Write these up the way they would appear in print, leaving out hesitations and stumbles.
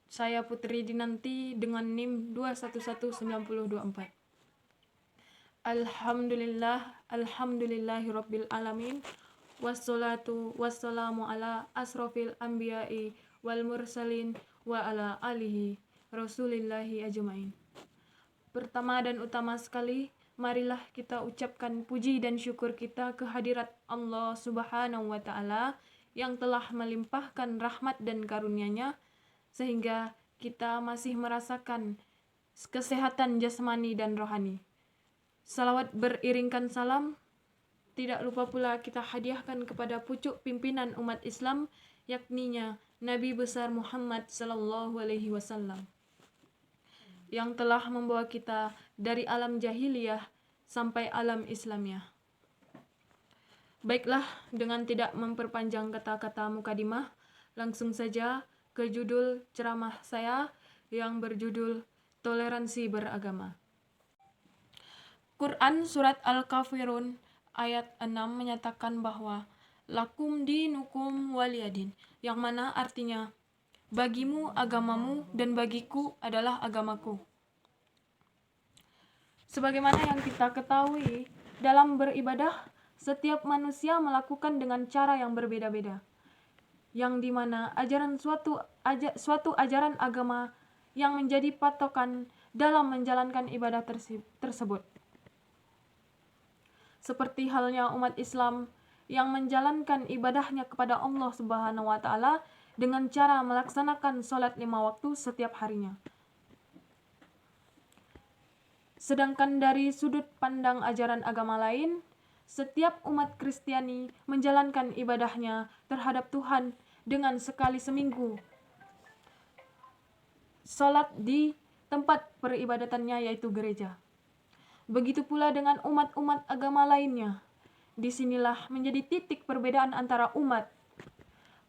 Saya Putri Dinanti dengan NIM 2119024. Alhamdulillahirabbil alamin. Wassalatu wassalamu ala asrofil anbiya'i wal mursalin wa ala alihi rasulillahi ajmain. Pertama dan utama sekali, marilah kita ucapkan puji dan syukur kita kehadirat Allah Subhanahu wa Ta'ala yang telah melimpahkan rahmat dan karunia-Nya sehingga kita masih merasakan kesehatan jasmani dan rohani. Salawat beriringkan salam, tidak lupa pula kita hadiahkan kepada pucuk pimpinan umat Islam, yakninya Nabi besar Muhammad sallallahu alaihi wasallam, yang telah membawa kita dari alam jahiliyah sampai alam Islamiyah. Baiklah, dengan tidak memperpanjang kata-kata mukadimah, langsung saja ke judul ceramah saya yang berjudul Toleransi Beragama. Quran Surat Al-Kafirun ayat 6 menyatakan bahwa lakum dinukum waliyadin, yang mana artinya bagimu agamamu dan bagiku adalah agamaku. Sebagaimana yang kita ketahui, dalam beribadah setiap manusia melakukan dengan cara yang berbeda-beda, yang dimana suatu ajaran agama yang menjadi patokan dalam menjalankan ibadah tersebut. Seperti halnya umat Islam yang menjalankan ibadahnya kepada Allah Subhanahu wa Ta'ala dengan cara melaksanakan sholat 5 waktu setiap harinya. Sedangkan dari sudut pandang ajaran agama lain, setiap umat Kristiani menjalankan ibadahnya terhadap Tuhan dengan sekali seminggu sholat di tempat peribadatannya, yaitu gereja. Begitu pula dengan umat-umat agama lainnya. Disinilah menjadi titik perbedaan antara umat.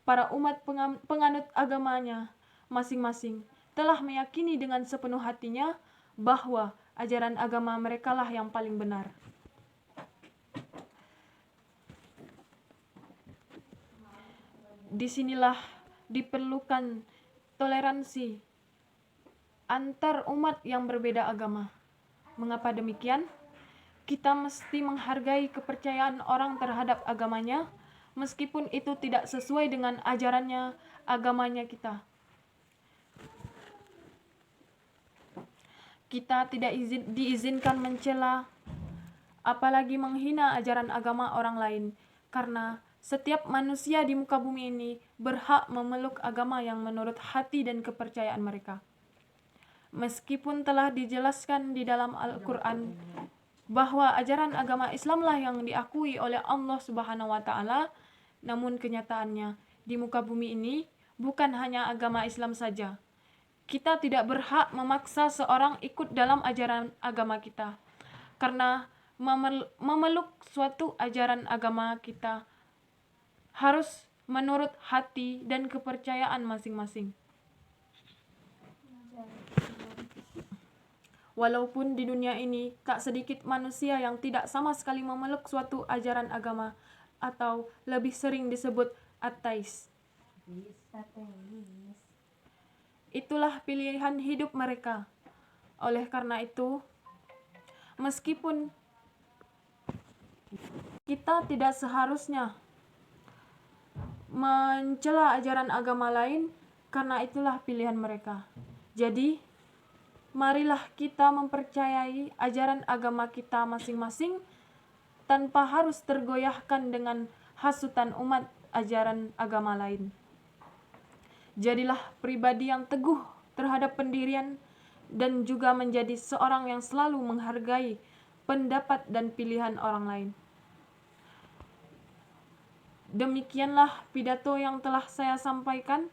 Para umat penganut agamanya masing-masing telah meyakini dengan sepenuh hatinya bahwa ajaran agama merekalah yang paling benar. Disinilah diperlukan toleransi antar umat yang berbeda agama. Mengapa demikian? Kita mesti menghargai kepercayaan orang terhadap agamanya, meskipun itu tidak sesuai dengan ajarannya, agamanya kita. Kita tidak diizinkan mencela, apalagi menghina ajaran agama orang lain, karena setiap manusia di muka bumi ini berhak memeluk agama yang menurut hati dan kepercayaan mereka. Meskipun telah dijelaskan di dalam Al-Quran bahwa ajaran agama Islamlah yang diakui oleh Allah Subhanahu wa Ta'ala, namun kenyataannya di muka bumi ini bukan hanya agama Islam saja. Kita tidak berhak memaksa seorang ikut dalam ajaran agama kita, karena memeluk suatu ajaran agama kita harus menurut hati dan kepercayaan masing-masing. Walaupun di dunia ini tak sedikit manusia yang tidak sama sekali memeluk suatu ajaran agama, atau lebih sering disebut ateis. Itulah pilihan hidup mereka. Oleh karena itu, meskipun kita tidak seharusnya mencela ajaran agama lain, karena itulah pilihan mereka. Jadi, marilah kita mempercayai ajaran agama kita masing-masing tanpa harus tergoyahkan dengan hasutan umat ajaran agama lain. Jadilah pribadi yang teguh terhadap pendirian dan juga menjadi seorang yang selalu menghargai pendapat dan pilihan orang lain. Demikianlah pidato yang telah saya sampaikan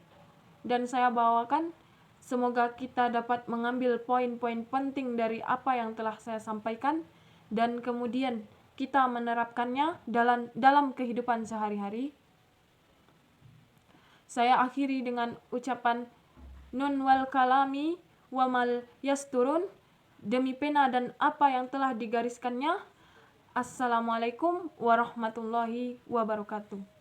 dan saya bawakan. Semoga kita dapat mengambil poin-poin penting dari apa yang telah saya sampaikan dan kemudian kita menerapkannya dalam kehidupan sehari-hari. Saya akhiri dengan ucapan nun wal kalami wa mal yasturun, demi pena dan apa yang telah digariskannya. Assalamualaikum warahmatullahi wabarakatuh.